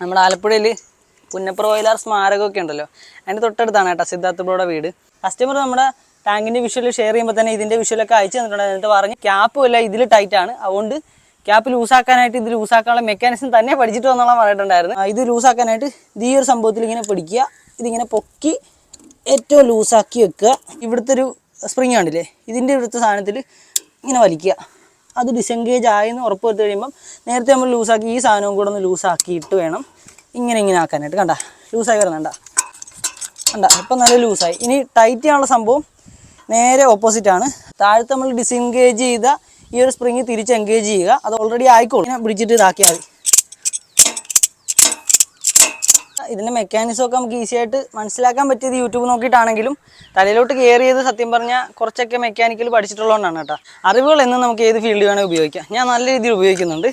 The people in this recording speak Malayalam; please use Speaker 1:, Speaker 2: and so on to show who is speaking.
Speaker 1: നമ്മുടെ ആലപ്പുഴയിൽ പുന്നപ്ര വയലാർ സ്മാരകമൊക്കെ ഉണ്ടല്ലോ, അതിൻ്റെ തൊട്ടടുത്താണ് കേട്ടോ സിദ്ധാർത്ഥ ബ്രോയുടെ വീട്. കസ്റ്റമർ നമ്മുടെ ടാങ്കിൻ്റെ വിഷ്വൽ ഷെയർ ചെയ്യുമ്പോൾ തന്നെ ഇതിൻ്റെ വിഷ്വലൊക്കെ അയച്ചു തന്നിട്ടുണ്ട്. എന്നിട്ട് പറഞ്ഞ് ക്യാപ്പും അല്ല ഇതിൽ ടൈറ്റാണ്, അതുകൊണ്ട് ക്യാപ്പ് ലൂസാക്കാനായിട്ട് ഇത് ലൂസാക്കാനുള്ള മെക്കാനിസം തന്നെ പഠിച്ചിട്ട് വന്നോളാം പറഞ്ഞിട്ടുണ്ടായിരുന്നു. ഇത് ലൂസാക്കാനായിട്ട് ഈ ഒരു സംഭവത്തിൽ ഇങ്ങനെ പിടിക്കുക, ഇതിങ്ങനെ പൊക്കി ഏറ്റവും ലൂസാക്കി വെക്കുക. ഇവിടുത്തെ ഒരു സ്പ്രിങ് കണ്ടില്ലേ, ഇതിൻ്റെ ഇവിടുത്തെ സാധനത്തിൽ ഇങ്ങനെ വലിക്കുക. അത് ഡിസെൻഗേജ് ആയെന്ന് ഉറപ്പ് വരുത്തി കഴിയുമ്പം നേരത്തെ നമ്മൾ ലൂസാക്കി ഈ സാധനവും കൂടെ ഒന്ന് ലൂസാക്കിയിട്ട് വേണം ഇങ്ങനെ ആക്കാനായിട്ട്. കണ്ട ലൂസായി വരുന്നുണ്ട, കണ്ട ഇപ്പം നല്ല ലൂസായി. ഇനി ടൈറ്റ് ചെയ്യാനുള്ള സംഭവം നേരെ ഓപ്പോസിറ്റാണ്. താഴത്തെ നമ്മൾ ഡിസെൻഗേജ് ചെയ്ത ഈ ഒരു സ്പ്രിങ് തിരിച്ച് എൻഗേജ് ചെയ്യുക. അത് ഓൾറെഡി ആയിക്കോളും. ഇങ്ങനെ പിടിച്ചിട്ട് ഇതാക്കിയാൽ മതി. ഇതിൻ്റെ മെക്കാനിസമൊക്കെ നമുക്ക് ഈസി ആയിട്ട് മനസ്സിലാക്കാൻ പറ്റിയത് യൂട്യൂബ് നോക്കിയിട്ടാണെങ്കിലും തലയിലോട്ട് കയറി ചെയ്ത് സത്യം പറഞ്ഞാൽ കുറച്ചൊക്കെ മെക്കാനിക്കൽ പഠിച്ചിട്ടുള്ളതുകൊണ്ടാണ് കേട്ടോ. അറിവുകൾ എന്നും നമുക്ക് ഏത് ഫീൽഡ് വേണമെങ്കിൽ ഉപയോഗിക്കാം. ഞാൻ നല്ല രീതിയിൽ ഉപയോഗിക്കുന്നുണ്ട്.